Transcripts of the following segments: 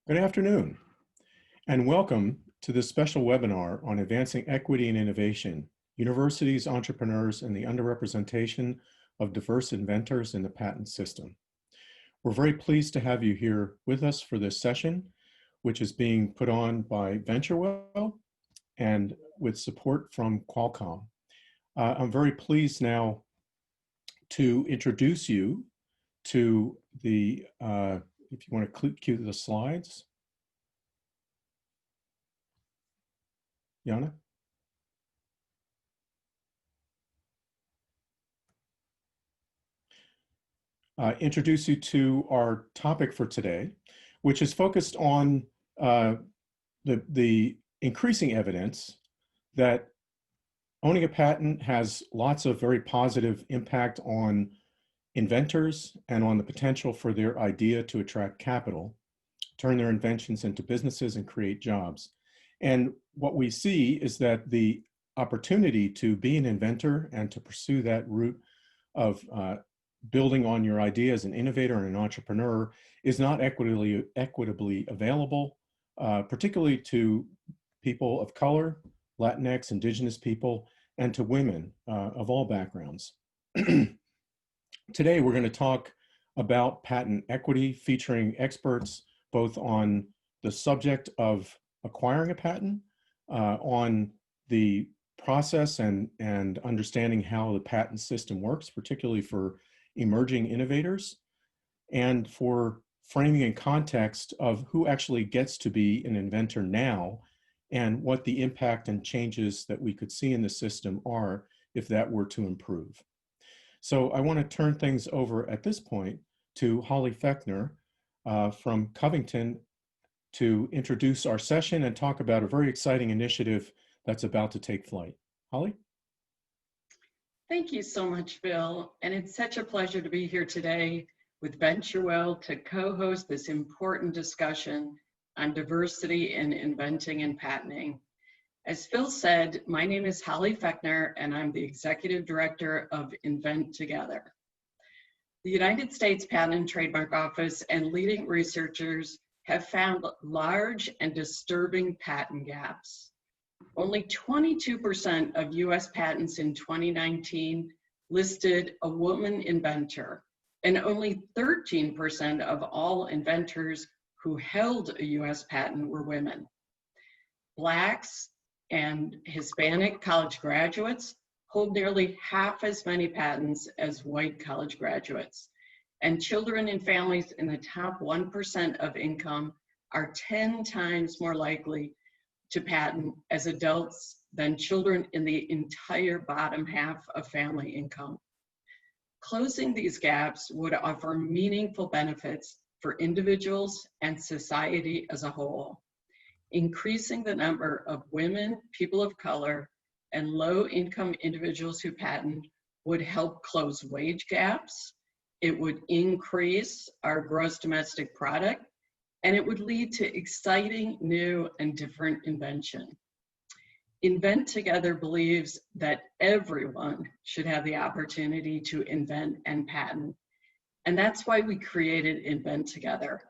Good afternoon, and welcome to this special webinar on advancing equity and innovation, universities, entrepreneurs, and the underrepresentation of diverse inventors in the patent system. We're very pleased to have you here with us for this session, which is being put on by VentureWell and with support from Qualcomm. I'm very pleased now to introduce you to the, if you want to cue the slides. Yana? Introduce you to our topic for today, which is focused on the increasing evidence that owning a patent has lots of very positive impact on inventors and on the potential for their idea to attract capital, turn their inventions into businesses and create jobs. And what we see is that the opportunity to be an inventor and to pursue that route of building on your idea as an innovator and an entrepreneur is not equitably available, particularly to people of color, Latinx, Indigenous people, and to women of all backgrounds. Today, we're going to talk about patent equity, featuring experts both on the subject of acquiring a patent, on the process and understanding how the patent system works, particularly for emerging innovators, and for framing in context of who actually gets to be an inventor now and what the impact and changes that we could see in the system are if that were to improve. So I want to turn things over at this point to Holly Fechner from Covington to introduce our session and talk about a very exciting initiative that's about to take flight. Holly? Thank you so much, Bill. And it's such a pleasure to be here today with VentureWell to co-host this important discussion on diversity in inventing and patenting. As Phil said, my name is Holly Fechner, and I'm the Executive Director of Invent Together. The United States Patent and Trademark Office and leading researchers have found large and disturbing patent gaps. Only 22% of US patents in 2019 listed a woman inventor, and only 13% of all inventors who held a US patent were women. Blacks and Hispanic college graduates hold nearly half as many patents as white college graduates. And children in families in the top 1% of income are 10 times more likely to patent as adults than children in the entire bottom half of family income. Closing these gaps would offer meaningful benefits for individuals and society as a whole. Increasing the number of women, people of color, and low-income individuals who patent would help close wage gaps. It would increase our gross domestic product, and it would lead to exciting, new, and different invention. Invent Together believes that everyone should have the opportunity to invent and patent. And that's why we created Invent Together,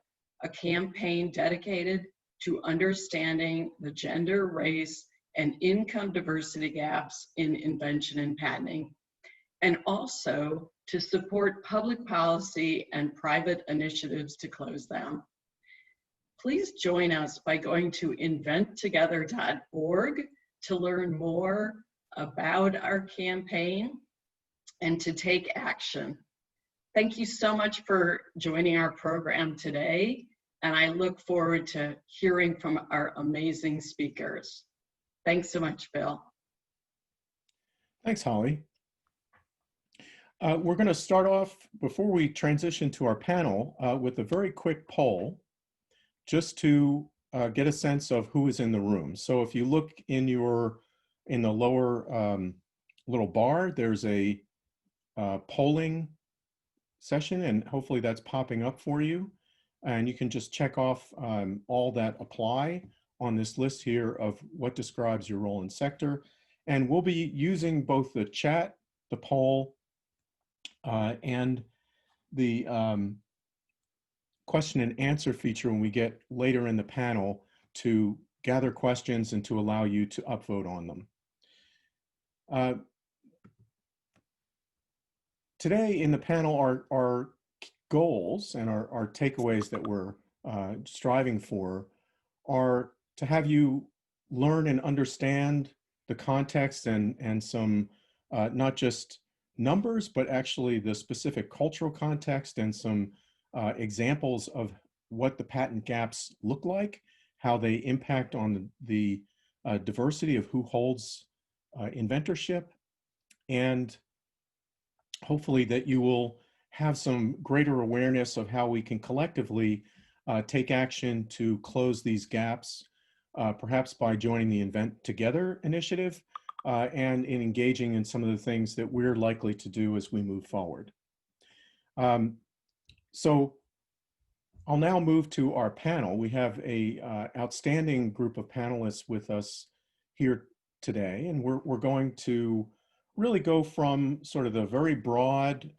a campaign dedicated to understanding the gender, race, and income diversity gaps in invention and patenting, and also to support public policy and private initiatives to close them. Please join us by going to inventtogether.org to learn more about our campaign and to take action. Thank you so much for joining our program today, and I look forward to hearing from our amazing speakers. Thanks so much, Bill. Thanks, Holly. We're going to start off, before we transition to our panel, with a very quick poll, just to get a sense of who is in the room. So if you look in the lower little bar, there's a polling session, and hopefully that's popping up for you. And you can just check off all that apply on this list here of what describes your role in sector. And we'll be using both the chat, the poll, and the question and answer feature when we get later in the panel to gather questions and to allow you to upvote on them. Today in the panel, our goals and our takeaways that we're striving for are to have you learn and understand the context and some not just numbers, but actually the specific cultural context and some examples of what the patent gaps look like, how they impact on the diversity of who holds inventorship, and hopefully that you will have some greater awareness of how we can collectively take action to close these gaps, perhaps by joining the Invent Together initiative and in engaging in some of the things that we're likely to do as we move forward. So I'll now move to our panel. We have a outstanding group of panelists with us here today, and we're going to really go from sort of the very broad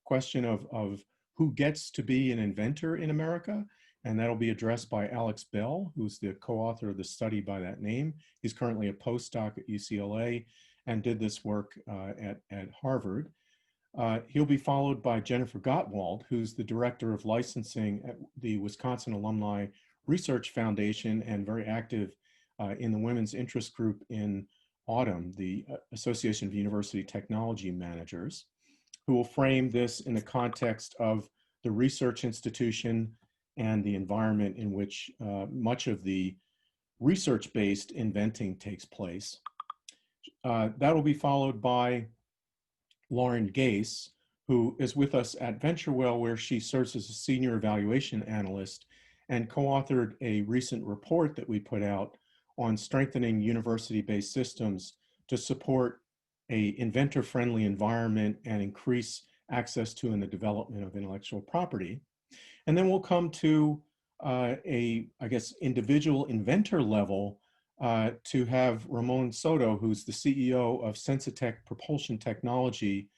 question of who gets to be an inventor in America, and that'll be addressed by Alex Bell, who's the co-author of the study by that name. He's currently a postdoc at UCLA and did this work at Harvard. He'll be followed by Jennifer Gottwald, who's the director of licensing at the Wisconsin Alumni Research Foundation and very active in the Women's Interest Group in Autumn, the Association of University Technology Managers, who will frame this in the context of the research institution and the environment in which much of the research-based inventing takes place. That will be followed by Lauren Gase, who is with us at VentureWell, where she serves as a senior evaluation analyst and co-authored a recent report that we put out on strengthening university-based systems to support an inventor-friendly environment and increase access to and the development of intellectual property. And then we'll come to I guess, individual inventor level to have Ramon Soto, who's the CEO of Sensitech Propulsion Technology,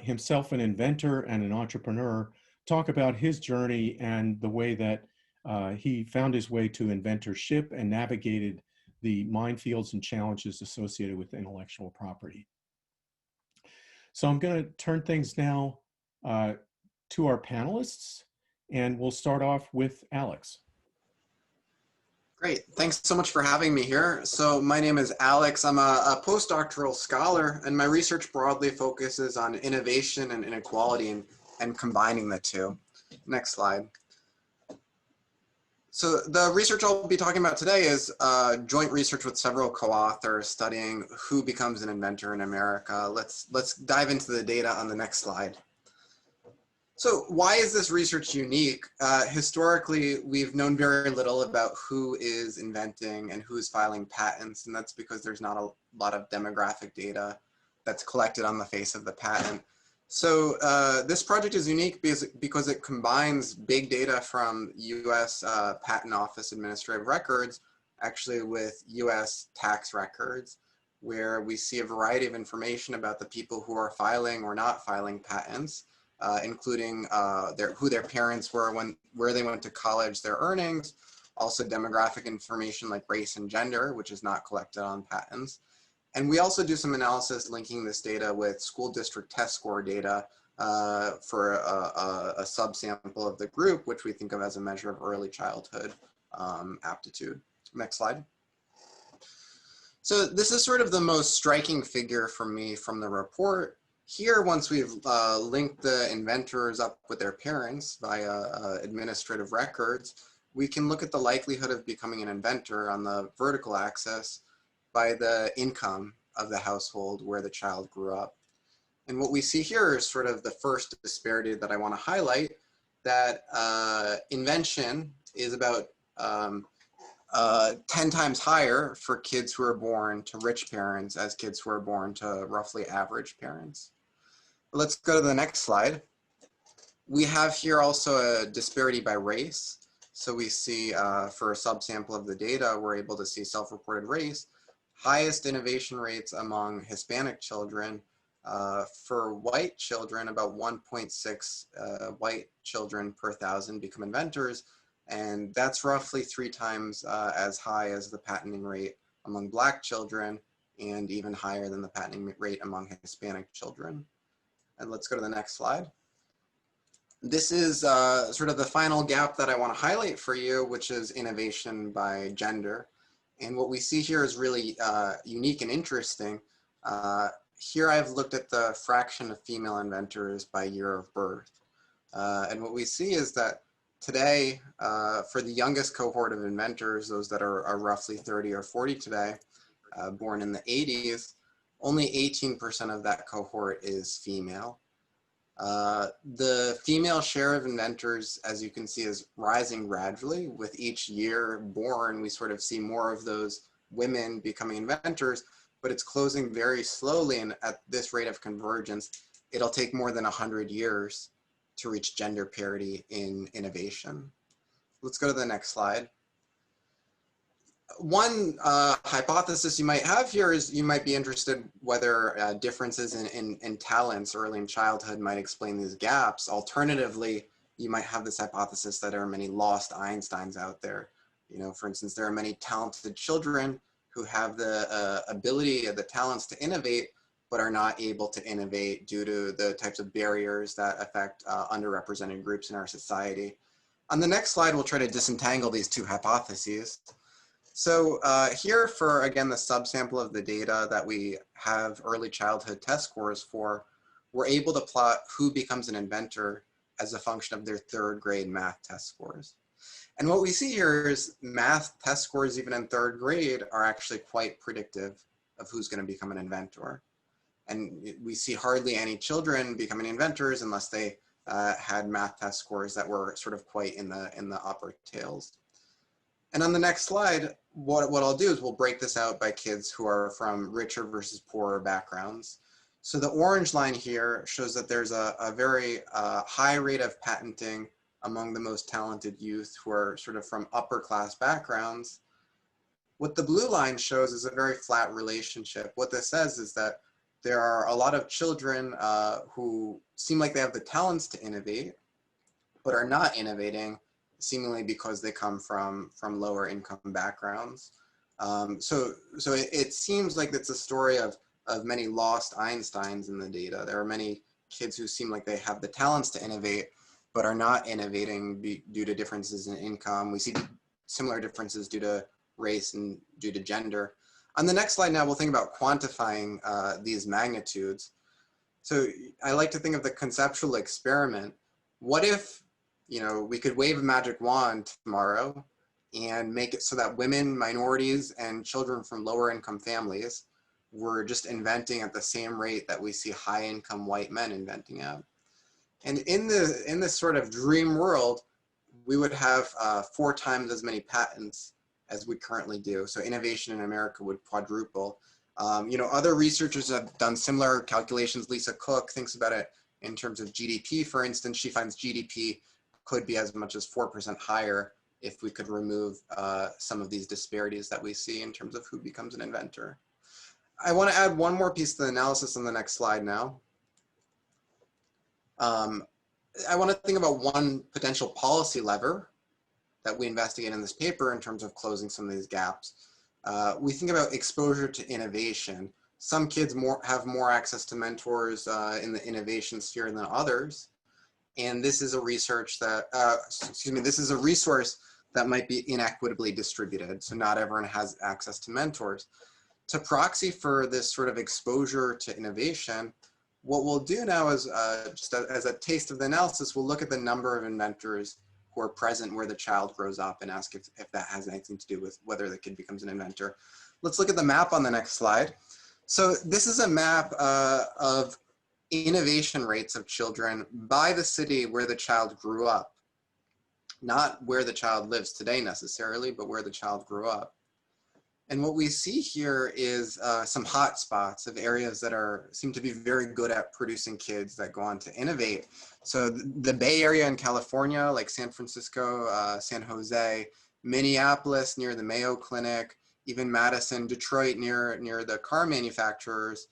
himself an inventor and an entrepreneur, talk about his journey and the way that he found his way to inventorship and navigated the minefields and challenges associated with intellectual property. So I'm going to turn things now to our panelists, and we'll start off with Alex. Great, thanks so much for having me here. So my name is Alex. I'm a postdoctoral scholar, and my research broadly focuses on innovation and inequality and combining the two. Next slide. So the research I'll be talking about today is joint research with several co-authors studying who becomes an inventor in America. Let's dive into the data on the next slide. So why is this research unique? Historically, we've known very little about who is inventing and who's filing patents, and that's because there's not a lot of demographic data that's collected on the face of the patent. So this project is unique because it combines big data from US Patent Office administrative records actually with US tax records, where we see a variety of information about the people who are filing or not filing patents, including who their parents were, where they went to college, their earnings, also demographic information like race and gender, which is not collected on patents. And we also do some analysis linking this data with school district test score data for a subsample of the group, which we think of as a measure of early childhood aptitude. Next slide. So this is sort of the most striking figure for me from the report. Here, once we've linked the inventors up with their parents via administrative records, we can look at the likelihood of becoming an inventor on the vertical axis by the income of the household where the child grew up. And what we see here is sort of the first disparity that I want to highlight, that invention is about 10 times higher for kids who are born to rich parents as kids who are born to roughly average parents. Let's go to the next slide. We have here also a disparity by race. So we see for a subsample of the data, we're able to see self-reported race, highest innovation rates among Hispanic children, For white children, about 1.6 white children per 1,000 become inventors, and that's roughly 3 times as high as the patenting rate among Black children, and even higher than the patenting rate among Hispanic children. And let's go to the next slide. This is sort of the final gap that I want to highlight for you, which is innovation by gender. And what we see here is really unique and interesting. Here I've looked at the fraction of female inventors by year of birth. And what we see is that today, for the youngest cohort of inventors, those that are roughly 30 or 40 today, born in the 80s, only 18% of that cohort is female. The female share of inventors, as you can see, is rising gradually. With each year born, we sort of see more of those women becoming inventors, but it's closing very slowly, and at this rate of convergence, it'll take more than 100 years to reach gender parity in innovation. Let's go to the next slide. One hypothesis you might have here is you might be interested whether differences in talents early in childhood might explain these gaps. Alternatively, you might have this hypothesis that there are many lost Einsteins out there. You know, for instance, there are many talented children who have the ability or the talents to innovate, but are not able to innovate due to the types of barriers that affect underrepresented groups in our society. On the next slide, we'll try to disentangle these two hypotheses. So here for, again, the subsample of the data that we have early childhood test scores for, we're able to plot who becomes an inventor as a function of their 3rd grade math test scores. And what we see here is math test scores, even in 3rd grade, are actually quite predictive of who's going to become an inventor. And we see hardly any children becoming inventors unless they had math test scores that were sort of quite in the upper tails. And on the next slide, what I'll do is we'll break this out by kids who are from richer versus poorer backgrounds. So the orange line here shows that there's a very high rate of patenting among the most talented youth who are sort of from upper class backgrounds. What the blue line shows is a very flat relationship. What this says is that there are a lot of children who seem like they have the talents to innovate, but are not innovating, seemingly because they come from lower income backgrounds. So it seems like it's a story of many lost Einsteins in the data. There are many kids who seem like they have the talents to innovate, but are not innovating due to differences in income. We see similar differences due to race and due to gender. On the next slide now, we'll think about quantifying these magnitudes. So I like to think of the conceptual experiment. What if, you know, we could wave a magic wand tomorrow and make it so that women, minorities, and children from lower income families were just inventing at the same rate that we see high income white men inventing at. And in this sort of dream world, we would have 4 times as many patents as we currently do. So innovation in America would quadruple. You know, other researchers have done similar calculations. Lisa Cook thinks about it in terms of GDP, for instance. She finds GDP could be as much as 4% higher if we could remove some of these disparities that we see in terms of who becomes an inventor. I want to add one more piece to the analysis on the next slide now. I want to think about one potential policy lever that we investigate in this paper in terms of closing some of these gaps. We think about exposure to innovation. Some kids have more access to mentors in the innovation sphere than others. And this is a research that, this is a resource that might be inequitably distributed. So not everyone has access to mentors. To proxy for this sort of exposure to innovation, what we'll do now is, just as a taste of the analysis, we'll look at the number of inventors who are present where the child grows up and ask if that has anything to do with whether the kid becomes an inventor. Let's look at the map on the next slide. So this is a map of innovation rates of children by the city where the child grew up. Not where the child lives today necessarily, but where the child grew up. And what we see here is some hot spots of areas that seem to be very good at producing kids that go on to innovate. So the Bay Area in California, like San Francisco, San Jose, Minneapolis near the Mayo Clinic, even Madison, Detroit near the car manufacturers.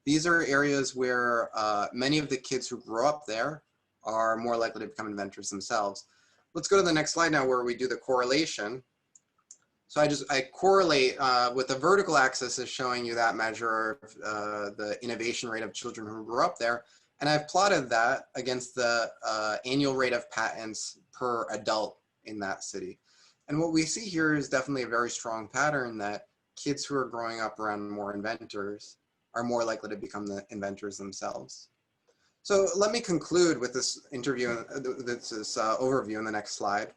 These are areas where many of the kids who grow up there are more likely to become inventors themselves. Let's go to the next slide now where we do the correlation. So I correlate with the vertical axis is showing you that measure of the innovation rate of children who grew up there. And I've plotted that against the annual rate of patents per adult in that city. And what we see here is definitely a very strong pattern that kids who are growing up around more inventors are more likely to become the inventors themselves. So let me conclude with this interview, this overview in the next slide.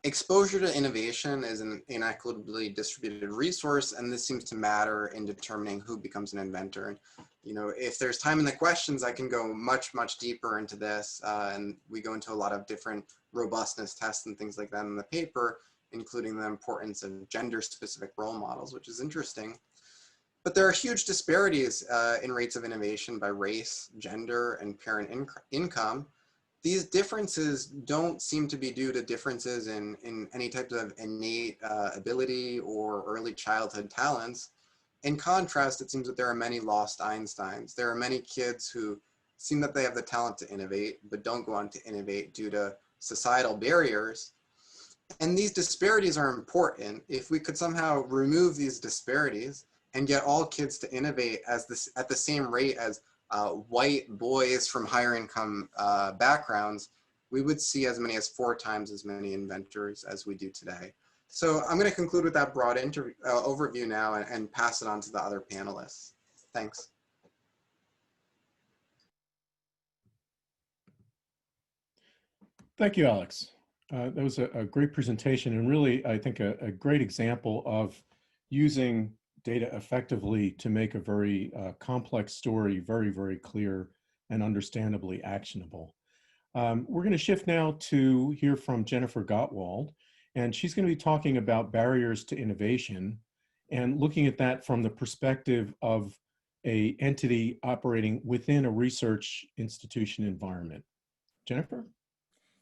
Exposure to innovation is an inequitably distributed resource, and this seems to matter in determining who becomes an inventor. And, you know, if there's time in the questions, I can go much, much deeper into this, and we go into a lot of different robustness tests and things like that in the paper, including the importance of gender-specific role models, which is interesting. But there are huge disparities in rates of innovation by race, gender, and parent income. These differences don't seem to be due to differences in any type of innate ability or early childhood talents. In contrast, it seems that there are many lost Einsteins. There are many kids who seem that they have the talent to innovate, but don't go on to innovate due to societal barriers. And these disparities are important. If we could somehow remove these disparities and get all kids to innovate at the same rate as white boys from higher income backgrounds, we would see as many as 4 times as many inventors as we do today. So I'm going to conclude with that broad overview now and pass it on to the other panelists. Thanks. Thank you, Alex. That was a great presentation and really, I think, a great example of using data effectively to make a very complex story very, very clear and understandably actionable. We're going to shift now to hear from Jennifer Gottwald, and she's going to be talking about barriers to innovation and looking at that from the perspective of an entity operating within a research institution environment. Jennifer?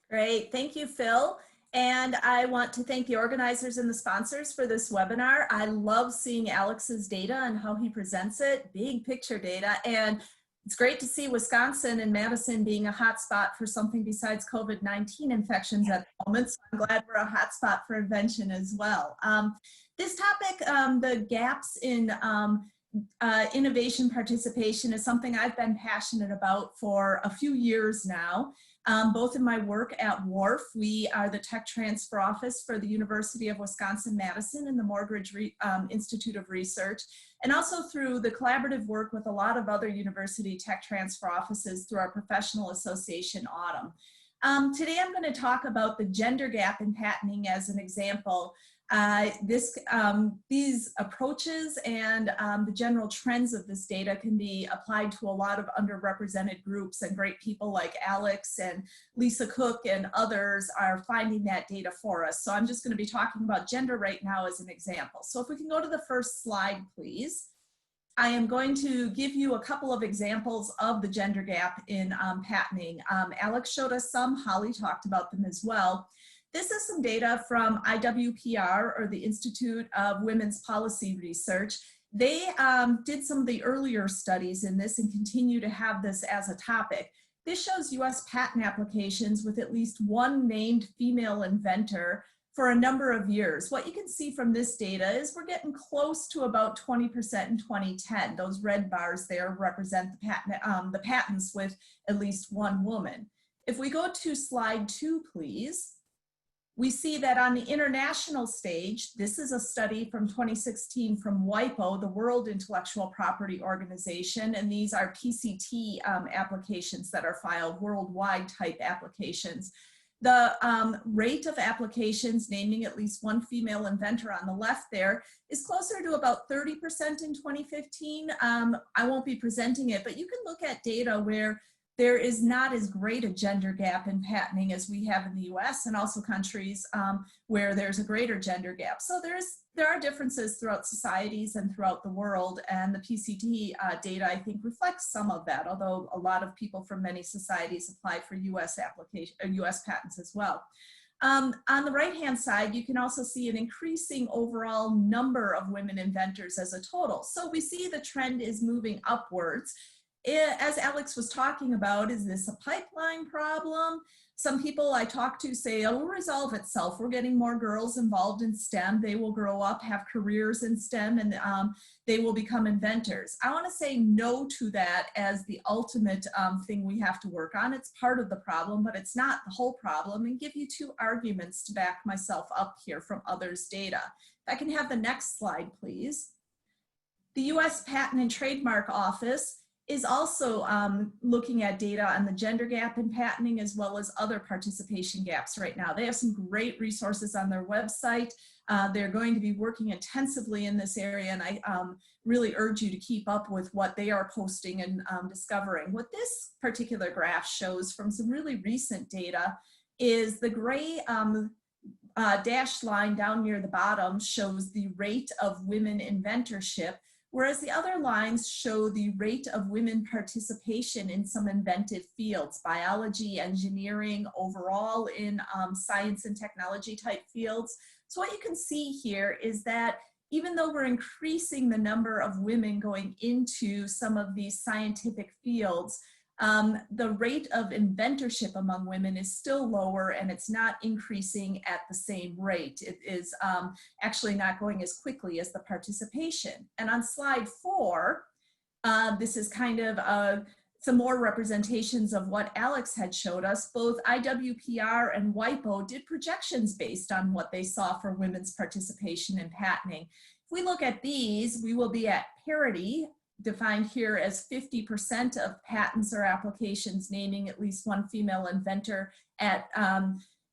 Great, thank you, Phil. And I want to thank the organizers and the sponsors for this webinar. I love seeing Alex's data and how he presents it, big picture data. And it's great to see Wisconsin and Madison being a hotspot for something besides COVID-19 infections at the moment. So I'm glad we're a hotspot for invention as well. This topic, the gaps in innovation participation, is something I've been passionate about for a few years now. Both in my work at WARF, we are the tech transfer office for the University of Wisconsin-Madison and the Morgridge Institute of Research, and also through the collaborative work with a lot of other university tech transfer offices through our professional association, Autumn. Today I'm going to talk about the gender gap in patenting as an example. These approaches and the general trends of this data can be applied to a lot of underrepresented groups, and great people like Alex and Lisa Cook and others are finding that data for us. So I'm just going to be talking about gender right now as an example. So if we can go to the first slide, please. I am going to give you a couple of examples of the gender gap in patenting. Alex showed us some, Holly talked about them as well. This is some data from IWPR, or the Institute of Women's Policy Research. They did some of the earlier studies in this and continue to have this as a topic. This shows US patent applications with at least one named female inventor for a number of years. What you can see from this data is we're getting close to about 20% in 2010. Those red bars there represent the patents with at least one woman. If we go to slide 2, please. We see that on the international stage, this is a study from 2016 from WIPO, the World Intellectual Property Organization, and these are PCT applications that are filed, worldwide type applications. The rate of applications naming at least one female inventor on the left there is closer to about 30% in 2015. I won't be presenting it, but you can look at data where there is not as great a gender gap in patenting as we have in the US, and also countries where there's a greater gender gap. So there are differences throughout societies and throughout the world, and the PCT data, I think, reflects some of that, although a lot of people from many societies apply for US patents as well. On the right-hand side, you can also see an increasing overall number of women inventors as a total. So we see the trend is moving upwards. As Alex was talking about, is this a pipeline problem? Some people I talk to say it will resolve itself. We're getting more girls involved in STEM. They will grow up, have careers in STEM, and they will become inventors. I want to say no to that as the ultimate thing we have to work on. It's part of the problem, but it's not the whole problem, and give you two arguments to back myself up here from others' data. If I can have the next slide, please. The US Patent and Trademark Office is also looking at data on the gender gap in patenting as well as other participation gaps right now. They have some great resources on their website. They're going to be working intensively in this area, and I really urge you to keep up with what they are posting and discovering. What this particular graph shows from some really recent data is the gray dashed line down near the bottom shows the rate of women inventorship, whereas the other lines show the rate of women participation in some inventive fields, biology, engineering, overall in science and technology type fields. So what you can see here is that even though we're increasing the number of women going into some of these scientific fields, the rate of inventorship among women is still lower, and it's not increasing at the same rate. It is actually not going as quickly as the participation. And on slide 4, this is kind of some more representations of what Alex had showed us. Both IWPR and WIPO did projections based on what they saw for women's participation in patenting. If we look at these, we will be at parity, defined here as 50% of patents or applications naming at least one female inventor at,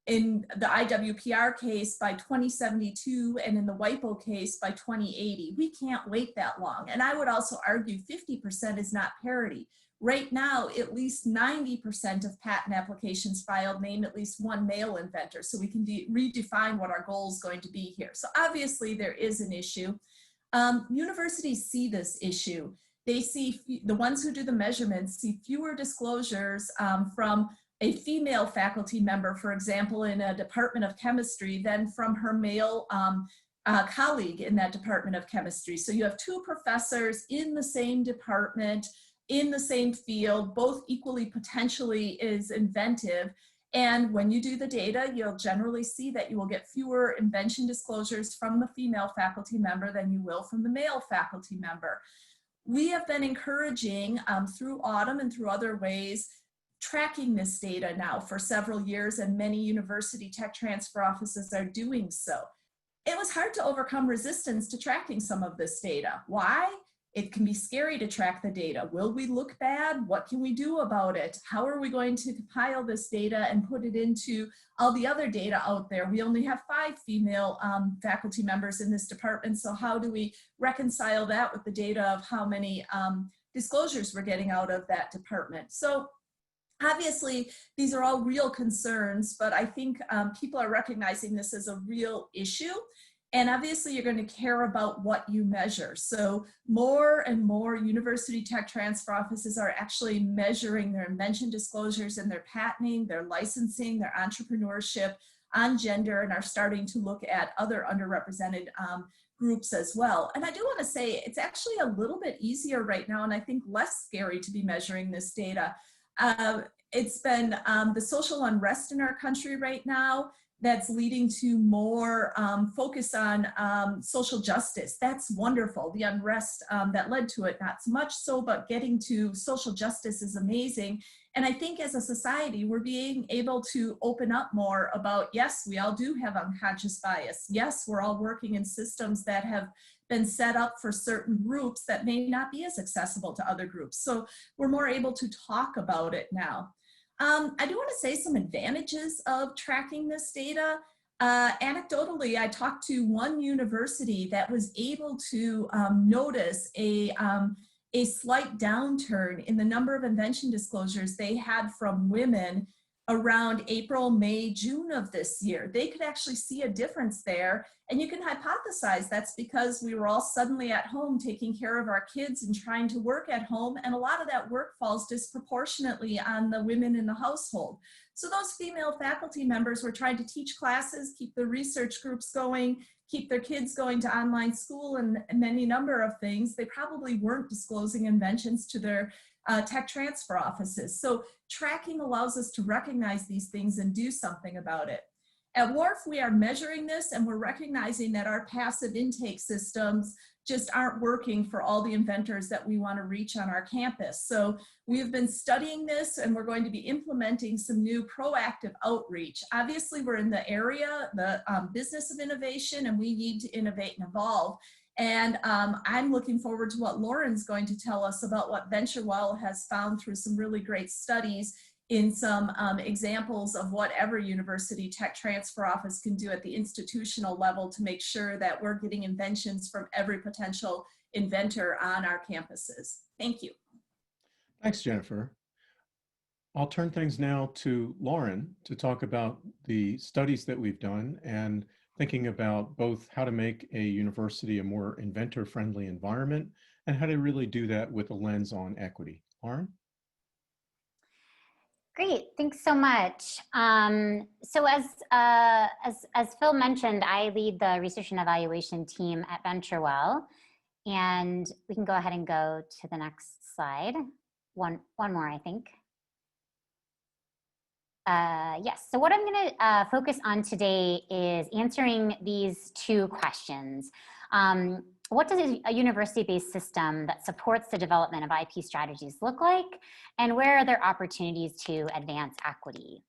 in the IWPR case by 2072 and in the WIPO case by 2080. We can't wait that long. And I would also argue 50% is not parity. Right now, at least 90% of patent applications filed name at least one male inventor. So we can redefine what our goal is going to be here. So obviously there is an issue. Universities see this issue. They see, the ones who do the measurements see fewer disclosures from a female faculty member, for example, in a department of chemistry than from her male colleague in that department of chemistry. So you have two professors in the same department, in the same field, both equally potentially is inventive. And when you do the data, you'll generally see that you will get fewer invention disclosures from the female faculty member than you will from the male faculty member. We have been encouraging through Autumn and through other ways, tracking this data now for several years, and many university tech transfer offices are doing so. It was hard to overcome resistance to tracking some of this data. Why? It can be scary to track the data. Will we look bad? What can we do about it? How are we going to compile this data and put it into all the other data out there? We only have 5 female faculty members in this department, so how do we reconcile that with the data of how many disclosures we're getting out of that department? So obviously, these are all real concerns, but I think people are recognizing this as a real issue. And obviously you're going to care about what you measure. So more and more university tech transfer offices are actually measuring their invention disclosures and their patenting, their licensing, their entrepreneurship on gender, and are starting to look at other underrepresented groups as well. And I do want to say it's actually a little bit easier right now, and I think less scary to be measuring this data. It's been the social unrest in our country right now that's leading to more focus on social justice. That's wonderful. The unrest that led to it, not so much so, but getting to social justice is amazing. And I think as a society, we're being able to open up more about, yes, we all do have unconscious bias. Yes, we're all working in systems that have been set up for certain groups that may not be as accessible to other groups. So we're more able to talk about it now. I do want to say some advantages of tracking this data. Anecdotally, I talked to one university that was able to notice a slight downturn in the number of invention disclosures they had from women around April, May, June of this year. They could actually see a difference there. And you can hypothesize that's because we were all suddenly at home taking care of our kids and trying to work at home. And a lot of that work falls disproportionately on the women in the household. So those female faculty members were trying to teach classes, keep the research groups going, keep their kids going to online school and many number of things. They probably weren't disclosing inventions to their tech transfer offices. So tracking allows us to recognize these things and do something about it. At WARF, we are measuring this and we're recognizing that our passive intake systems just aren't working for all the inventors that we want to reach on our campus. So we've been studying this and we're going to be implementing some new proactive outreach. Obviously, we're in the area, the business of innovation, and we need to innovate and evolve. And I'm looking forward to what Lauren's going to tell us about what VentureWell has found through some really great studies in some examples of what every university tech transfer office can do at the institutional level to make sure that we're getting inventions from every potential inventor on our campuses. Thank you. Thanks, Jennifer. I'll turn things now to Lauren to talk about the studies that we've done and thinking about both how to make a university a more inventor-friendly environment and how to really do that with a lens on equity. Lauren? Great, thanks so much. So as Phil mentioned, I lead the research and evaluation team at VentureWell, and we can go ahead and go to the next slide. One more, I think. Yes, so what I'm going to focus on today is answering these two questions. What does a university-based system that supports the development of IP strategies look like, and where are there opportunities to advance equity?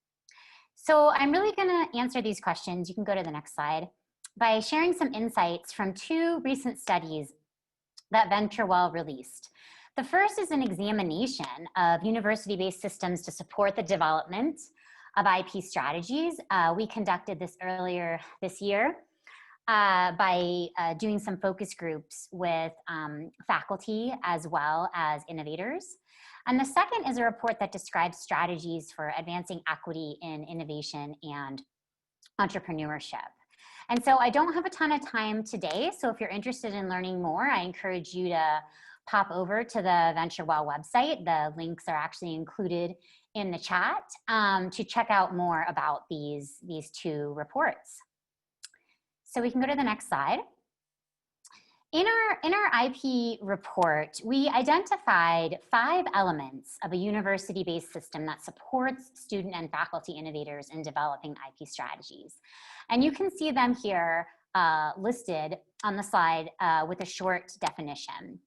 So I'm really going to answer these questions, you can go to the next slide, by sharing some insights from two recent studies that VentureWell released. The first is an examination of university-based systems to support the development of IP strategies. We conducted this earlier this year by doing some focus groups with faculty as well as innovators. And the second is a report that describes strategies for advancing equity in innovation and entrepreneurship. And so I don't have a ton of time today, so if you're interested in learning more, I encourage you to pop over to the VentureWell website. The links are actually included in the chat to check out more about these two reports. So we can go to the next slide. In our IP report, we identified 5 elements of a university-based system that supports student and faculty innovators in developing IP strategies. And you can see them here listed on the slide with a short definition.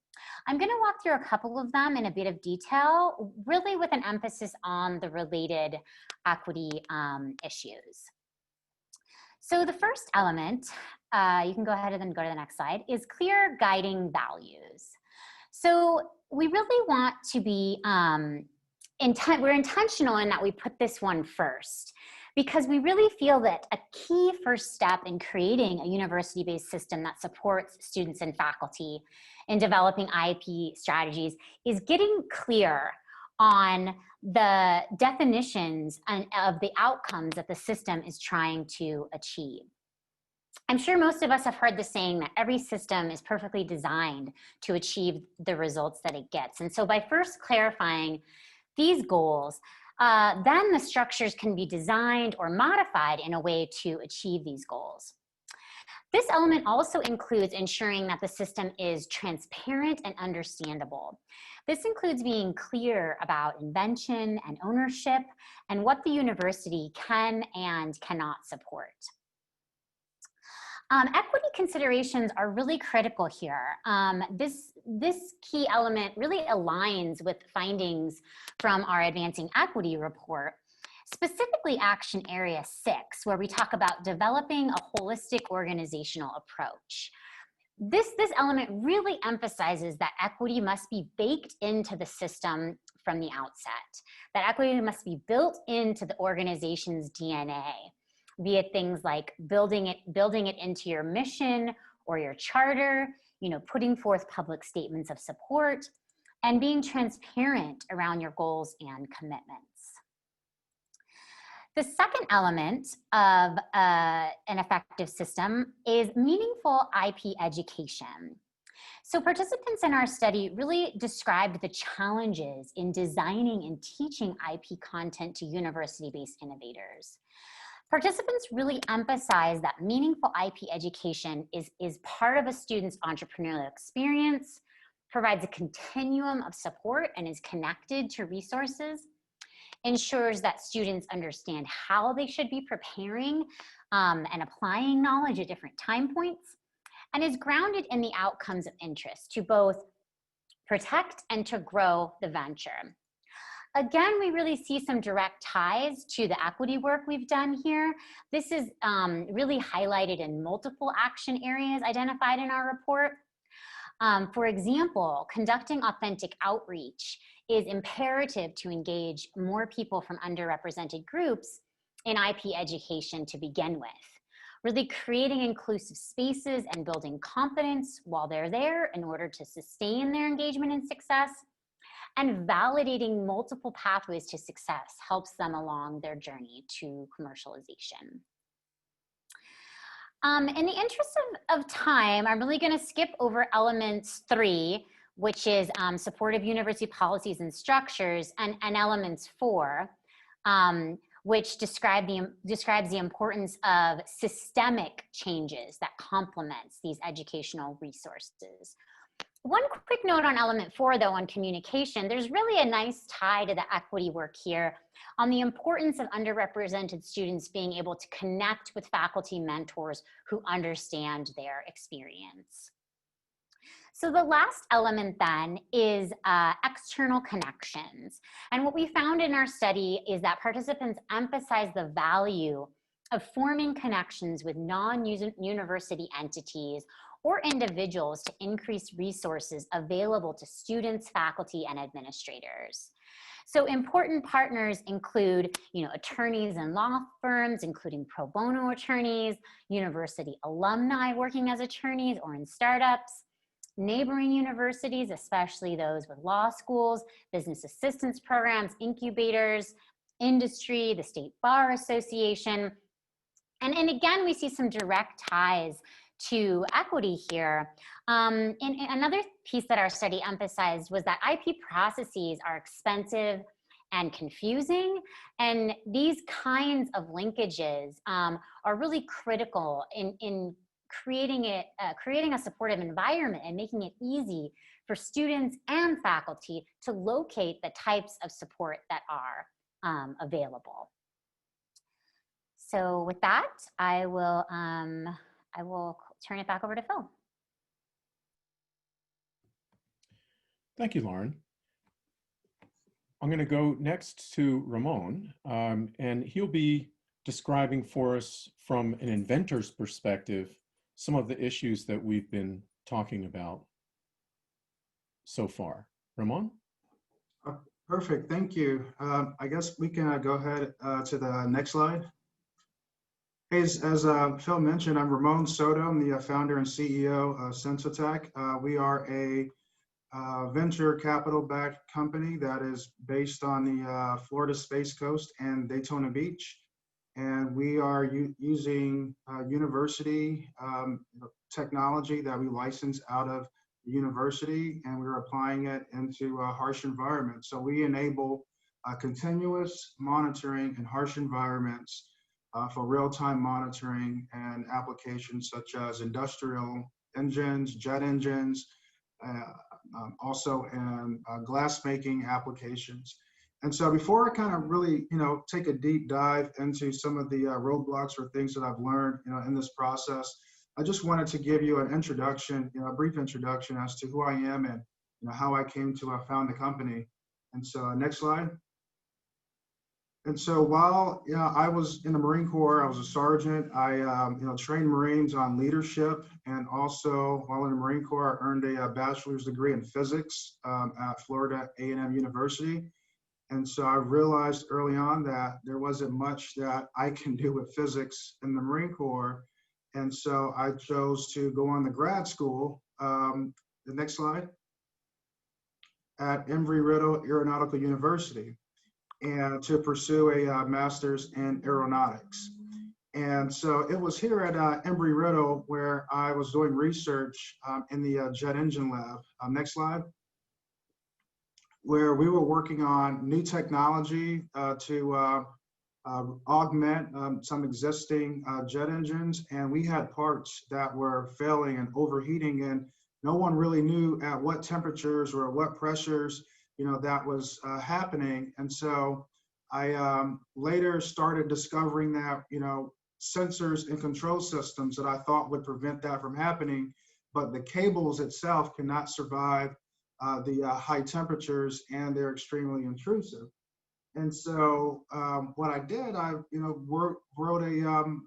I'm going to walk through a couple of them in a bit of detail, really with an emphasis on the related equity issues. So the first element, you can go ahead and then go to the next slide, is clear guiding values. So we really want to be, we're intentional in that we put this one first, because we really feel that a key first step in creating a university-based system that supports students and faculty in developing IP strategies is getting clear on the definitions of the outcomes that the system is trying to achieve. I'm sure most of us have heard the saying that every system is perfectly designed to achieve the results that it gets. And so by first clarifying these goals, then the structures can be designed or modified in a way to achieve these goals. This element also includes ensuring that the system is transparent and understandable. This includes being clear about invention and ownership and what the university can and cannot support. Equity considerations are really critical here. This key element really aligns with findings from our Advancing Equity report, specifically Action Area 6, where we talk about developing a holistic organizational approach. This element really emphasizes that equity must be baked into the system from the outset, that equity must be built into the organization's DNA, be it things like building it into your mission or your charter, putting forth public statements of support, and being transparent around your goals and commitments. The second element of an effective system is meaningful IP education. So participants in our study really described the challenges in designing and teaching IP content to university-based innovators. Participants really emphasize that meaningful IP education is part of a student's entrepreneurial experience, provides a continuum of support and is connected to resources, ensures that students understand how they should be preparing and applying knowledge at different time points, and is grounded in the outcomes of interest to both protect and to grow the venture. Again, we really see some direct ties to the equity work we've done here. This is really highlighted in multiple action areas identified in our report. For example, conducting authentic outreach is imperative to engage more people from underrepresented groups in IP education to begin with. Really creating inclusive spaces and building confidence while they're there in order to sustain their engagement and success, and validating multiple pathways to success helps them along their journey to commercialization. In the interest of time, I'm really going to skip over elements 3, which is supportive university policies and structures, and elements 4, which describes the importance of systemic changes that complements these educational resources. One quick note on element 4, though, on communication, there's really a nice tie to the equity work here on the importance of underrepresented students being able to connect with faculty mentors who understand their experience. So the last element then is external connections. And what we found in our study is that participants emphasize the value of forming connections with non-university entities or individuals to increase resources available to students, faculty, and administrators. So important partners include, attorneys and law firms, including pro bono attorneys, university alumni working as attorneys or in startups, neighboring universities, especially those with law schools, business assistance programs, incubators, industry, the State Bar Association. And again, we see some direct ties to equity here. And another piece that our study emphasized was that IP processes are expensive and confusing, and these kinds of linkages are really critical in creating a supportive environment and making it easy for students and faculty to locate the types of support that are available. So with that, I will turn it back over to Phil. Thank you, Lauren. I'm going to go next to Ramon, and he'll be describing for us from an inventor's perspective some of the issues that we've been talking about so far. Ramon? Perfect, thank you. I guess we can go ahead to the next slide. As Phil mentioned, I'm Ramon Soto. I'm the founder and CEO of Sensotech. We are a venture capital-backed company that is based on the Florida Space Coast and Daytona Beach. And we are using university technology that we license out of the university, and we're applying it into harsh environments. So we enable continuous monitoring in harsh environments for real-time monitoring and applications such as industrial engines, jet engines, also in glass-making applications. And so before I kind of really, take a deep dive into some of the roadblocks or things that I've learned, in this process, I just wanted to give you an introduction, a brief introduction as to who I am and how I came to found the company. And so next slide. And so while I was in the Marine Corps, I was a sergeant. I trained Marines on leadership, and also while in the Marine Corps, I earned a bachelor's degree in physics at Florida A&M University. And so I realized early on that there wasn't much that I can do with physics in the Marine Corps. And so I chose to go on the grad school, the next slide, at Embry-Riddle Aeronautical University. and to pursue a master's in aeronautics. And so it was here at Embry-Riddle where I was doing research in the jet engine lab. Next slide. Where we were working on new technology to augment some existing jet engines. And we had parts that were failing and overheating, and no one really knew at what temperatures or at what pressures, that was happening. And so I later started discovering that, sensors and control systems that I thought would prevent that from happening, but the cables itself cannot survive the high temperatures, and they're extremely intrusive. And so what I did, I wrote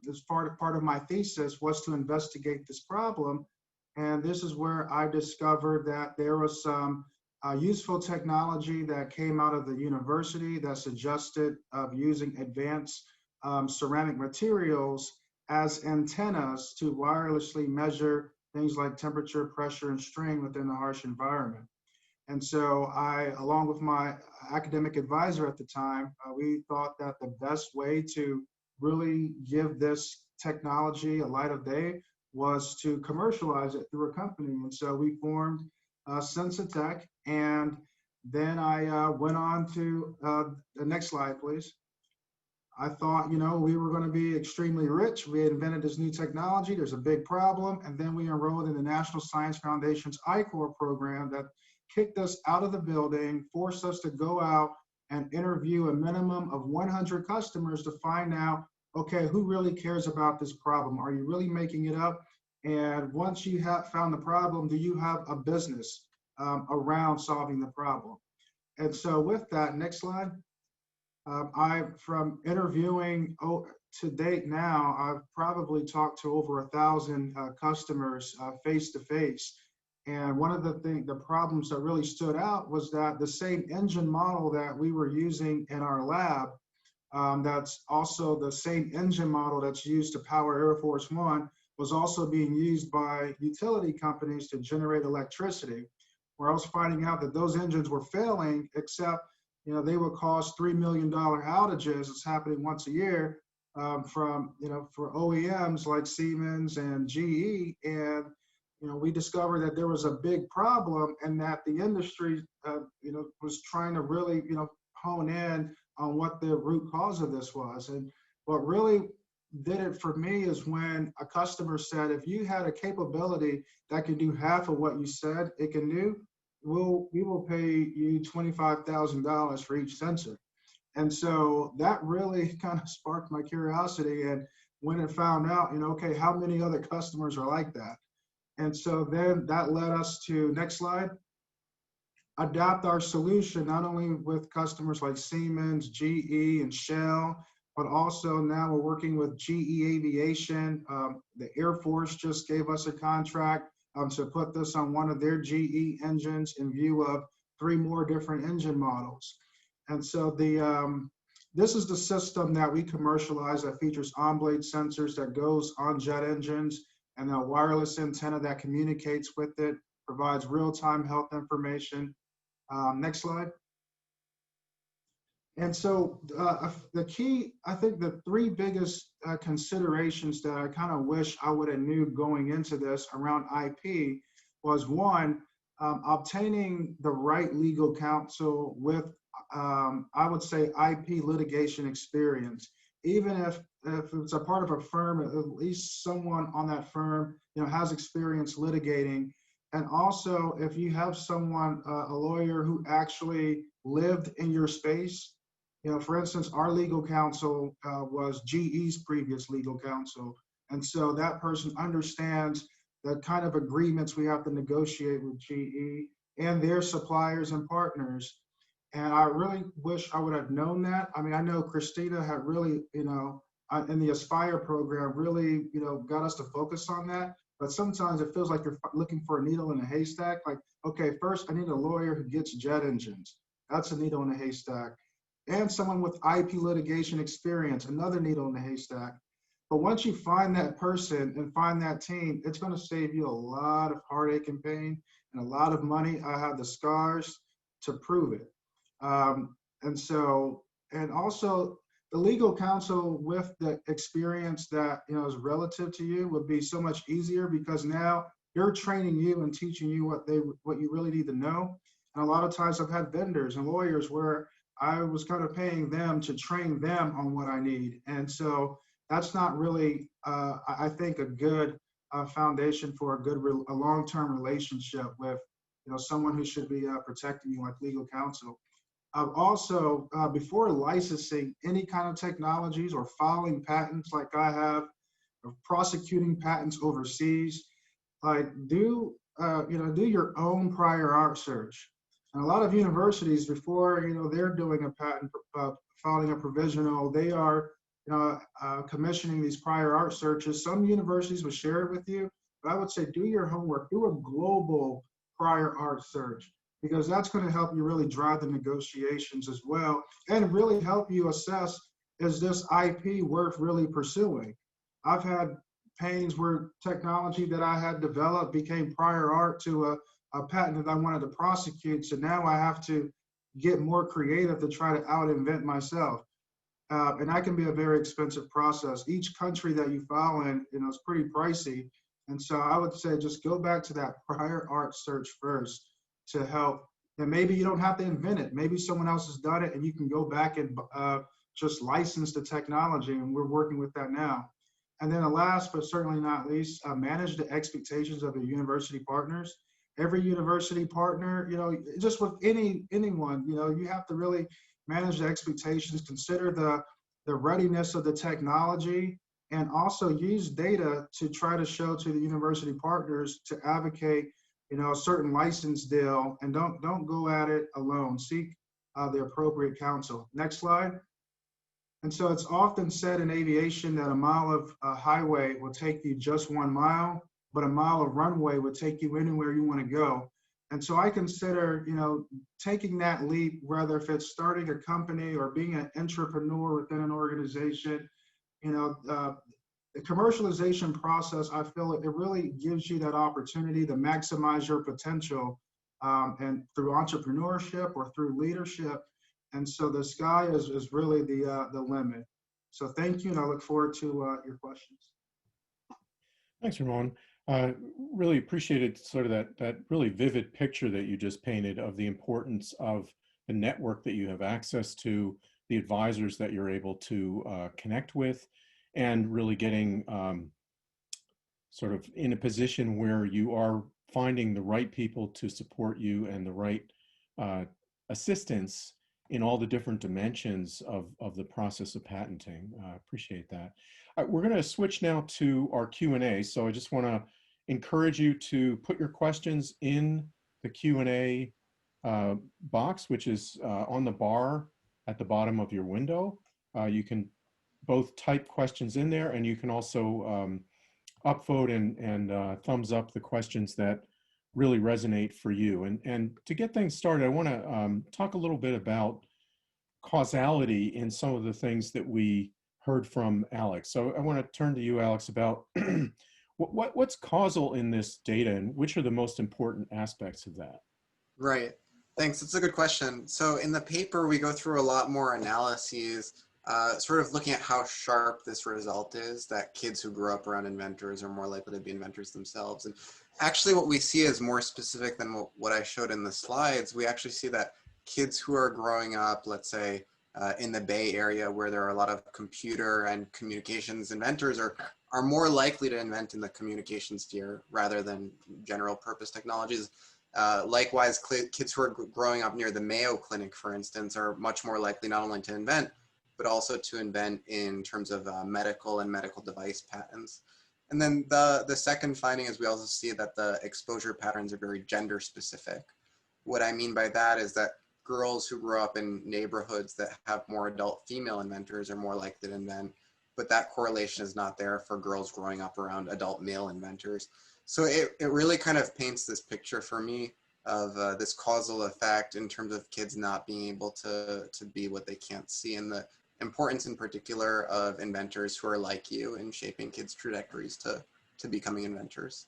as part of my thesis was to investigate this problem. And this is where I discovered that there was some useful technology that came out of the university that suggested of using advanced ceramic materials as antennas to wirelessly measure things like temperature, pressure, and strain within a harsh environment. And so I, along with my academic advisor at the time, we thought that the best way to really give this technology a light of day was to commercialize it through a company. And so we formed Sensitech, and then I went on to the next slide, please. I thought, we were going to be extremely rich. We had invented this new technology. There's a big problem. And then we enrolled in the National Science Foundation's I-Corps program that kicked us out of the building, forced us to go out and interview a minimum of 100 customers to find out, okay, who really cares about this problem? Are you really making it up? And once you have found the problem, do you have a business around solving the problem? And so with that, next slide. From interviewing to date now, I've probably talked to over 1,000 customers face to face. And one of the problems that really stood out was that the same engine model that we were using in our lab, that's also the same engine model that's used to power Air Force One, was also being used by utility companies to generate electricity, where I was finding out that those engines were failing, except they would cause $3 million outages. It's happening once a year from, for OEMs like Siemens and GE. And, we discovered that there was a big problem, and that the industry, was trying to really, hone in on what the root cause of this was. And what really did it for me is when a customer said, if you had a capability that can do half of what you said it can do, we will pay you $25,000 for each sensor. And so that really kind of sparked my curiosity. And when it found out, okay, how many other customers are like that? And so then that led us to, next slide, adapt our solution, not only with customers like Siemens, GE, and Shell, but also now we're working with GE Aviation. The Air Force just gave us a contract to put this on one of their GE engines in view of 3 more different engine models. And so this is the system that we commercialize that features on-blade sensors that goes on jet engines, and a wireless antenna that communicates with it, provides real-time health information. Next slide. And so the key, I think the 3 biggest considerations that I kind of wish I would have knew going into this around IP was, 1, obtaining the right legal counsel with, I would say, IP litigation experience. Even if it's a part of a firm, at least someone on that firm, has experience litigating. And also, if you have someone, a lawyer who actually lived in your space. For instance, our legal counsel was GE's previous legal counsel. And so that person understands the kind of agreements we have to negotiate with GE and their suppliers and partners. And I really wish I would have known that. I mean, I know Christina had really, in the Aspire program, really, got us to focus on that. But sometimes it feels like you're looking for a needle in a haystack. Like, okay, first I need a lawyer who gets jet engines. That's a needle in a haystack. And someone with IP litigation experience, another needle in the haystack. But once you find that person and find that team, it's going to save you a lot of heartache and pain and a lot of money. I have the scars to prove it. And so And also the legal counsel with the experience that, is relative to you would be so much easier, because now they're training you and teaching you what you really need to know. And a lot of times I've had vendors and lawyers where I was kind of paying them to train them on what I need. And so that's not really, I think, a good foundation for a long-term relationship with, someone who should be protecting you like legal counsel. Also, before licensing any kind of technologies or filing patents like I have, or prosecuting patents overseas, like do your own prior art search. And a lot of universities, before they're doing a patent, filing a provisional, they are commissioning these prior art searches. Some universities will share it with you, but I would say do your homework, do a global prior art search, because that's going to help you really drive the negotiations as well, and really help you assess, is this IP worth really pursuing? I've had paintings where technology that I had developed became prior art to a patent that I wanted to prosecute. So now I have to get more creative to try to out-invent myself. And that can be a very expensive process. Each country that you file in, is pretty pricey. And so I would say just go back to that prior art search first to help. And maybe you don't have to invent it. Maybe someone else has done it and you can go back and just license the technology. And we're working with that now. And then the last, but certainly not least, manage the expectations of your university partners. Every university partner, just with anyone, you have to really manage the expectations, consider the readiness of the technology, and also use data to try to show to the university partners to advocate, a certain license deal, and don't go at it alone. Seek the appropriate counsel. Next slide. And so it's often said in aviation that a mile of highway will take you just 1 mile, but a mile of runway would take you anywhere you want to go. And so I consider, taking that leap, whether if it's starting a company or being an entrepreneur within an organization, the commercialization process, I feel it really gives you that opportunity to maximize your potential, and through entrepreneurship or through leadership. And so the sky is really the limit. So thank you, and I look forward to your questions. Thanks, Ramon. Really appreciated sort of that really vivid picture that you just painted of the importance of the network that you have access to, the advisors that you're able to connect with, and really getting sort of in a position where you are finding the right people to support you and the right assistance in all the different dimensions of the process of patenting. Appreciate that. We're going to switch now to our Q&A. So I just want to encourage you to put your questions in the Q&A box, which is on the bar at the bottom of your window. You can both type questions in there, and you can also upvote and thumbs up the questions that really resonate for you. And to get things started, I want to talk a little bit about causality in some of the things that we heard from Alex. So I want to turn to you, Alex, about what's causal in this data, and which are the most important aspects of that? Right. Thanks. It's a good question. So in the paper, we go through a lot more analyses, sort of looking at how sharp this result is, that kids who grow up around inventors are more likely to be inventors themselves. And actually what we see is more specific than what I showed in the slides. We actually see that kids who are growing up, let's say, in the Bay Area, where there are a lot of computer and communications inventors, are more likely to invent in the communication sphere rather than general purpose technologies. Likewise, kids who are growing up near the Mayo Clinic, for instance, are much more likely not only to invent, but also to invent in terms of medical and medical device patents. And then the second finding is we also see that the exposure patterns are very gender specific. What I mean by that is that girls who grow up in neighborhoods that have more adult female inventors are more likely to invent, but that correlation is not there for girls growing up around adult male inventors. So it really kind of paints this picture for me of this causal effect in terms of kids not being able to be what they can't see, and the importance in particular of inventors who are like you in shaping kids' trajectories to becoming inventors.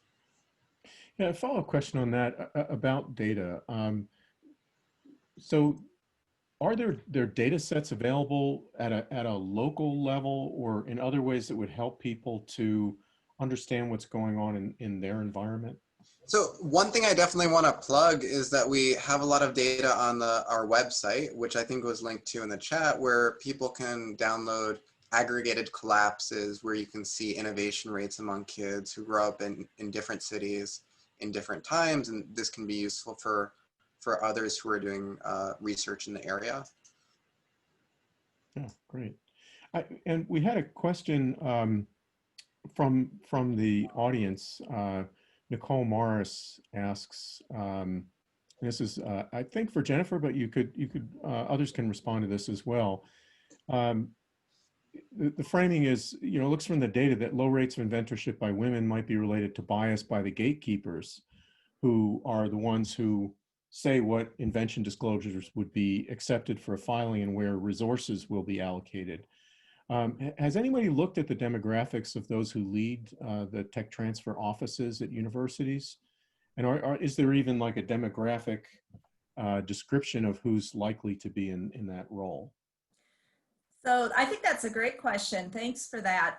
Yeah, a follow-up question on that about data. So are there data sets available at a local level or in other ways that would help people to understand what's going on in their environment? So one thing I definitely want to plug is that we have a lot of data on our website, which I think was linked to in the chat, where people can download aggregated collapses where you can see innovation rates among kids who grow up in different cities in different times. And this can be useful for others who are doing research in the area. Yeah, great. And we had a question from the audience. Nicole Morris asks, and this is I think for Jennifer, but you could others can respond to this as well. The framing is, it looks from the data that low rates of inventorship by women might be related to bias by the gatekeepers, who are the ones who say what invention disclosures would be accepted for a filing and where resources will be allocated. Has anybody looked at the demographics of those who lead the tech transfer offices at universities? And is there even like a demographic description of who's likely to be in that role? So I think that's a great question. Thanks for that.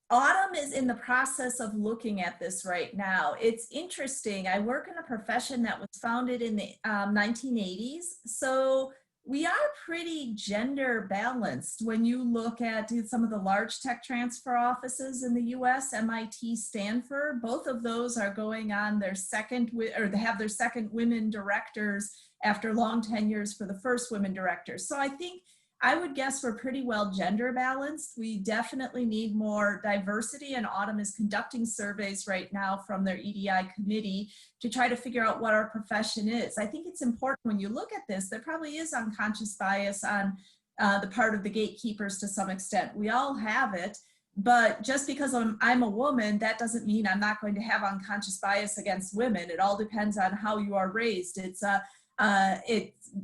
Autumn is in the process of looking at this right now. It's interesting. I work in a profession that was founded in the 1980s. So we are pretty gender balanced when you look at some of the large tech transfer offices in the US, MIT, Stanford. Both of those are going on their second, or they have their second women directors after long tenures for the first women directors. So I think I would guess we're pretty well gender balanced. We definitely need more diversity, and Autumn is conducting surveys right now from their EDI committee to try to figure out what our profession is. I think it's important when you look at this, there probably is unconscious bias on the part of the gatekeepers to some extent. We all have it, but just because I'm a woman, that doesn't mean I'm not going to have unconscious bias against women. It all depends on how you are raised. It's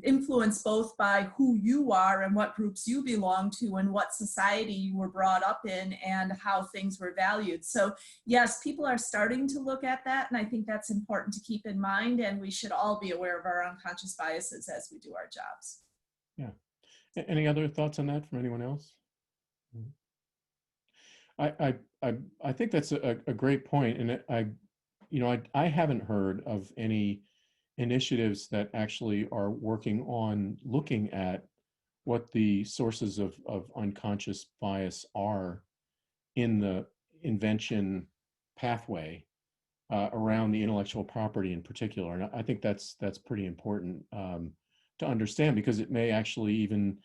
influenced both by who you are and what groups you belong to and what society you were brought up in and how things were valued. So yes, people are starting to look at that, and I think that's important to keep in mind, and we should all be aware of our unconscious biases as we do our jobs. Yeah. Any other thoughts on that from anyone else? I think that's a great point, and I haven't heard of any initiatives that actually are working on looking at what the sources of unconscious bias are in the invention pathway around the intellectual property in particular. And I think that's pretty important to understand, because it may actually even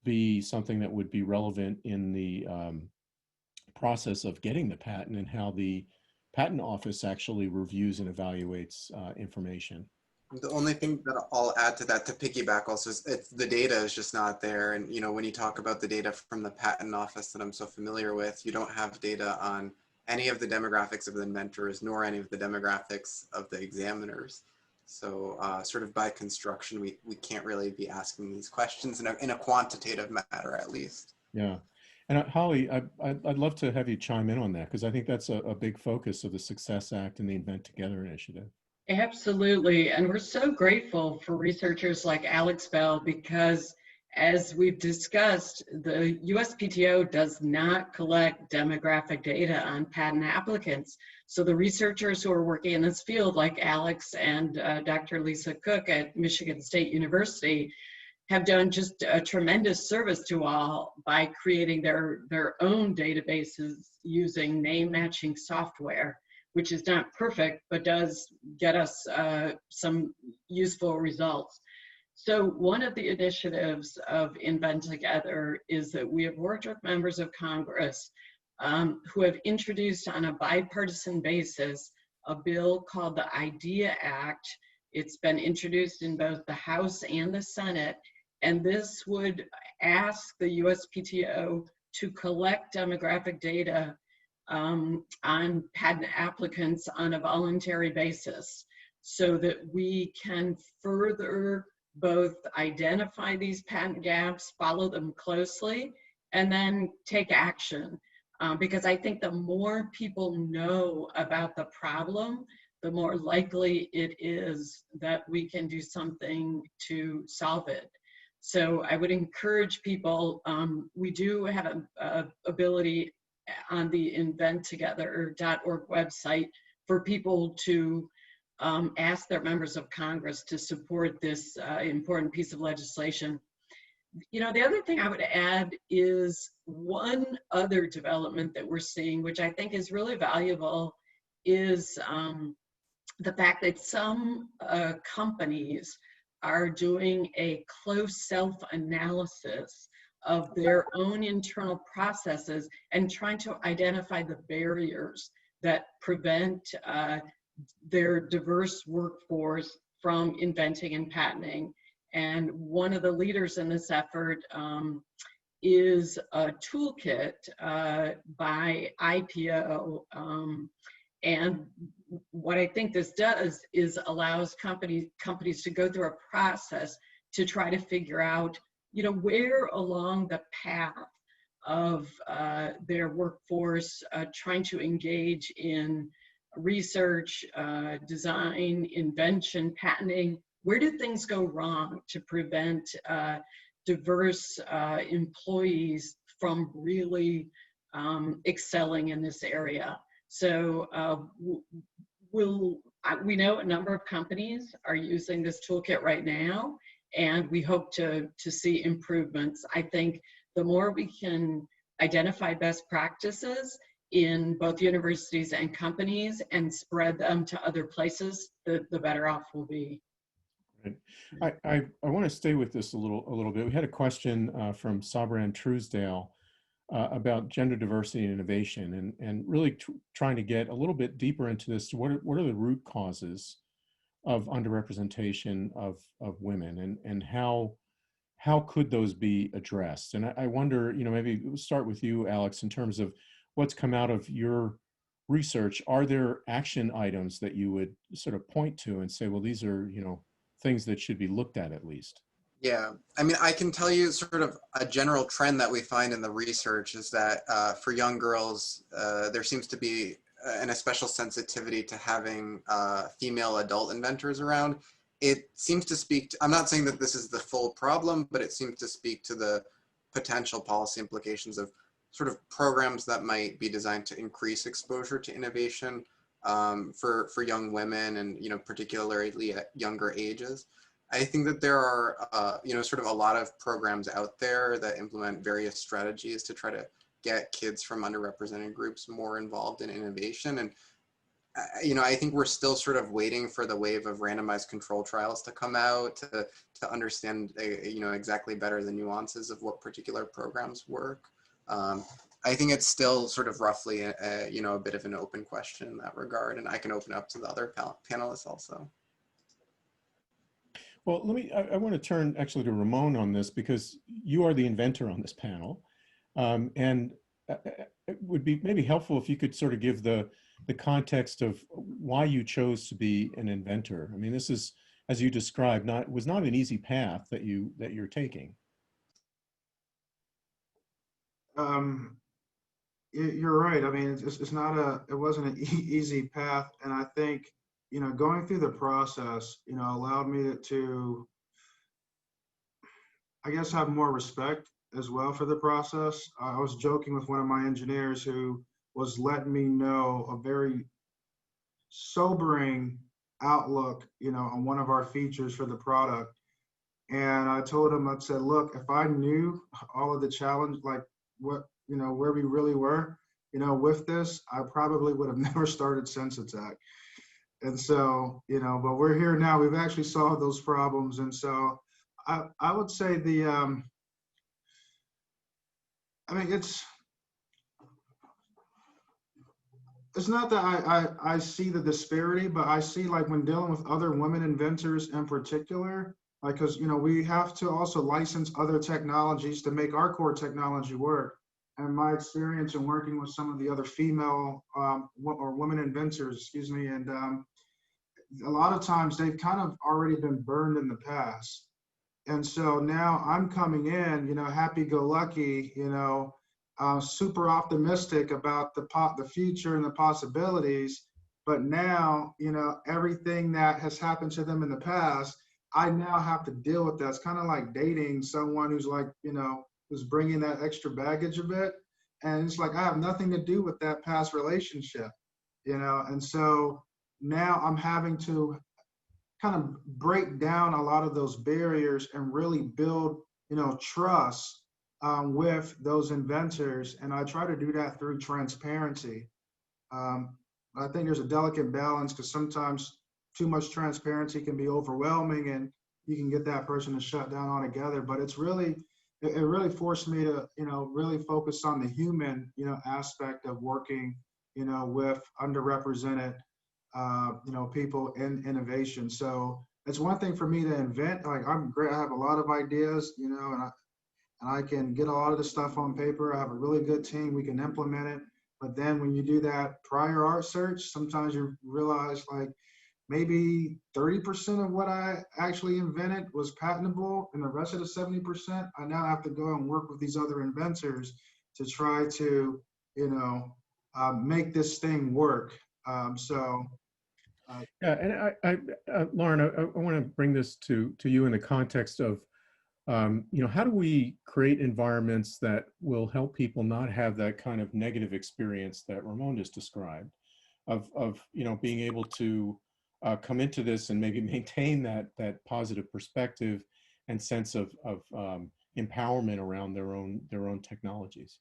be something that would be relevant in the process of getting the patent and how the patent office actually reviews and evaluates information. The only thing that I'll add to that, to piggyback also, is the data is just not there. And when you talk about the data from the patent office that I'm so familiar with, you don't have data on any of the demographics of the inventors, nor any of the demographics of the examiners. So sort of by construction, we can't really be asking these questions in a quantitative matter, at least. Yeah. And Holly, I'd love to have you chime in on that, because I think that's a big focus of the Success Act and the Invent Together initiative. Absolutely. And we're so grateful for researchers like Alex Bell, because as we've discussed, the USPTO does not collect demographic data on patent applicants. So the researchers who are working in this field, like Alex and Dr. Lisa Cook at Michigan State University, have done just a tremendous service to all by creating their own databases using name matching software, which is not perfect, but does get us some useful results. So one of the initiatives of Invent Together is that we have worked with members of Congress who have introduced on a bipartisan basis a bill called the IDEA Act. It's been introduced in both the House and the Senate, and this would ask the USPTO to collect demographic data on patent applicants on a voluntary basis, so that we can further both identify these patent gaps, follow them closely, and then take action. Because I think the more people know about the problem, the more likely it is that we can do something to solve it. So I would encourage people, we do have a ability on the inventtogether.org website for people to ask their members of Congress to support this important piece of legislation. You know, the other thing I would add is one other development that we're seeing, which I think is really valuable, is the fact that some companies are doing a close self-analysis of their own internal processes and trying to identify the barriers that prevent their diverse workforce from inventing and patenting. And one of the leaders in this effort is a toolkit by IPO. And what I think this does is allows companies to go through a process to try to figure out, you know, where along the path of their workforce trying to engage in research, design, invention, patenting, where do things go wrong to prevent diverse employees from really excelling in this area? So we know a number of companies are using this toolkit right now, and we hope to see improvements. I think the more we can identify best practices in both universities and companies and spread them to other places, the better off we'll be. Right. I want to stay with this a little bit. We had a question from Sabran Truesdale about gender diversity and innovation, and really trying to get a little bit deeper into this. What are the root causes of underrepresentation of women, and how could those be addressed? And I wonder, you know, maybe we'll start with you, Alex, in terms of what's come out of your research. Are there action items that you would sort of point to and say, well, these are, you know, things that should be looked at least? Yeah, I mean, I can tell you sort of a general trend that we find in the research is that for young girls, there seems to be a special sensitivity to having female adult inventors around. It seems to speak to, I'm not saying that this is the full problem, but it seems to speak to the potential policy implications of sort of programs that might be designed to increase exposure to innovation for young women, and, you know, particularly at younger ages. I think that there are, you know, sort of a lot of programs out there that implement various strategies to try to get kids from underrepresented groups more involved in innovation. And, you know, I think we're still sort of waiting for the wave of randomized control trials to come out to understand, you know, exactly better the nuances of what particular programs work. I think it's still sort of roughly, you know, a bit of an open question in that regard, and I can open up to the other panelists also. Well, I want to turn actually to Ramon on this, because you are the inventor on this panel. And it would be maybe helpful if you could sort of give the context of why you chose to be an inventor. I mean, this is, as you described, was not an easy path that you're taking. You're right. I mean, it wasn't an easy path. And I think, you know, going through the process, you know, allowed me to, I guess, have more respect as well for the process. I was joking with one of my engineers who was letting me know a very sobering outlook, you know, on one of our features for the product. And I told him, I said, look, if I knew all of the challenge, like what, you know, where we really were, you know, with this, I probably would have never started Sensitech. And so, you know, but we're here now. We've actually solved those problems. And so I would say I mean, it's not that I see the disparity, but I see, like, when dealing with other women inventors in particular, like, because, you know, we have to also license other technologies to make our core technology work. And my experience in working with some of the other female or women inventors, excuse me, and a lot of times they've kind of already been burned in the past. And so now I'm coming in, you know, happy-go-lucky, you know, super optimistic about the future and the possibilities. But now, you know, everything that has happened to them in the past, I now have to deal with that. It's kind of like dating someone who's like, you know, who's bringing that extra baggage a bit. And it's like, I have nothing to do with that past relationship, you know? And so now I'm having to kind of break down a lot of those barriers and really build, you know, trust with those inventors. And I try to do that through transparency. I think there's a delicate balance because sometimes too much transparency can be overwhelming and you can get that person to shut down altogether. But it's really, it really forced me to, you know, really focus on the human, you know, aspect of working, you know, with underrepresented, you know, people in innovation. So it's one thing for me to invent. Like I'm great. I have a lot of ideas, you know, and I can get a lot of the stuff on paper. I have a really good team. We can implement it. But then when you do that prior art search, sometimes you realize like maybe 30% of what I actually invented was patentable, and the rest of the 70%, I now have to go and work with these other inventors to try to, you know, make this thing work. Yeah, and Lauren, I want to bring this to you in the context of, you know, how do we create environments that will help people not have that kind of negative experience that Ramon just described, of you know, being able to come into this and maybe maintain that positive perspective and sense of empowerment around their own technologies.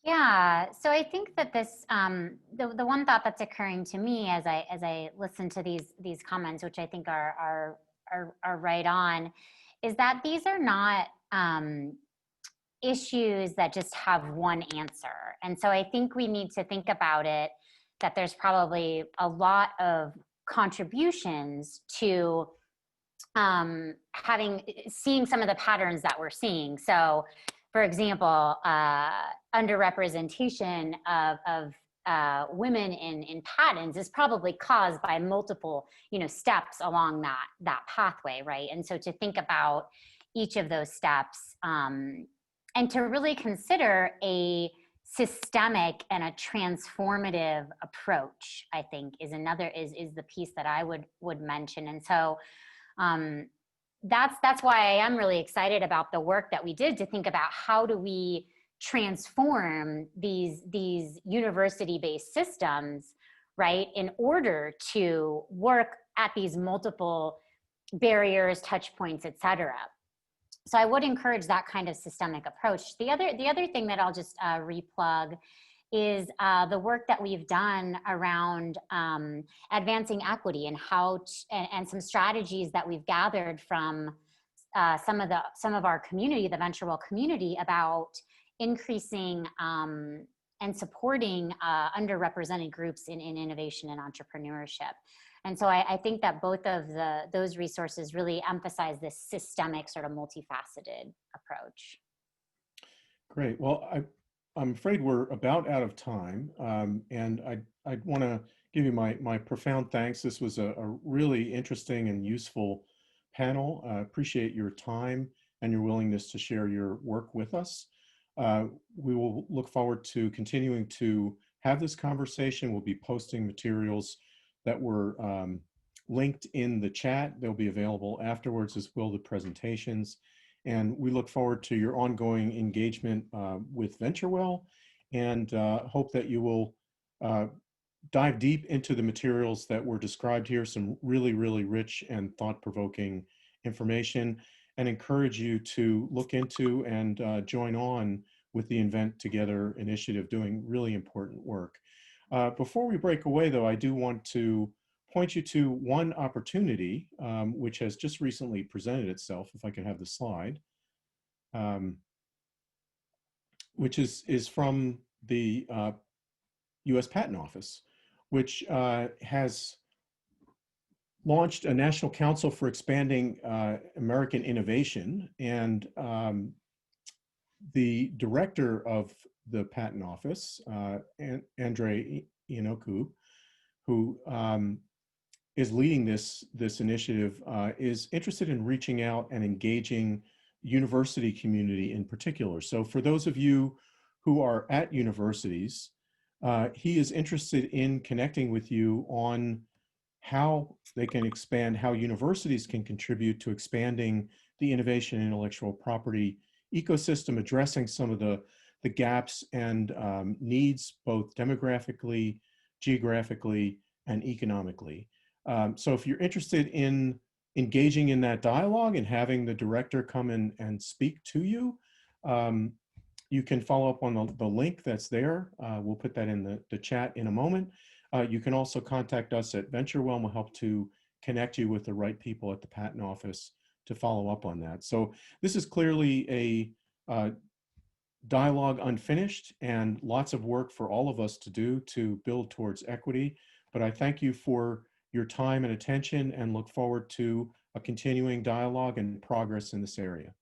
Yeah, so I think that this, the one thought that's occurring to me as I listen to these comments, which I think are right on, is that these are not issues that just have one answer. And so I think we need to think about it, that there's probably a lot of contributions to seeing some of the patterns that we're seeing. So for example, underrepresentation of women in patents is probably caused by multiple, you know, steps along that pathway, right? And so to think about each of those steps and to really consider a systemic and a transformative approach, I think is the piece that I would mention. And so that's why I am really excited about the work that we did to think about how do we transform these university-based systems, right, in order to work at these multiple barriers, touch points, et cetera. So I would encourage that kind of systemic approach. The other thing that I'll just replug is the work that we've done around advancing equity and and some strategies that we've gathered from some of our community, the VentureWell community, about increasing and supporting underrepresented groups in innovation and entrepreneurship. And so I think that both of those resources really emphasize this systemic, sort of multifaceted approach. Great. Well, I'm afraid we're about out of time, and I'd want to give you my profound thanks. This was a really interesting and useful panel. I appreciate your time and your willingness to share your work with us. We will look forward to continuing to have this conversation. We'll be posting materials that were linked in the chat. They'll be available afterwards, as will the presentations. And we look forward to your ongoing engagement with VentureWell, and hope that you will dive deep into the materials that were described here, some really, really rich and thought-provoking information, and encourage you to look into and join on with the Invent Together initiative, doing really important work. Before we break away, though, I do want to point you to one opportunity which has just recently presented itself, if I can have the slide, which is from the US Patent Office, which has launched a National Council for Expanding American Innovation. And the director of the Patent Office, Andre Inoku, who is leading this initiative, is interested in reaching out and engaging university community in particular. So for those of you who are at universities, he is interested in connecting with you on how they can expand, how universities can contribute to expanding the innovation and intellectual property ecosystem, addressing some of the gaps and needs, both demographically, geographically, and economically. So if you're interested in engaging in that dialogue and having the director come in and speak to you, you can follow up on the link that's there. We'll put that in the chat in a moment. You can also contact us at VentureWell, and we'll help to connect you with the right people at the patent office to follow up on that. So this is clearly a dialogue unfinished and lots of work for all of us to do to build towards equity. But I thank you for your time and attention and look forward to a continuing dialogue and progress in this area.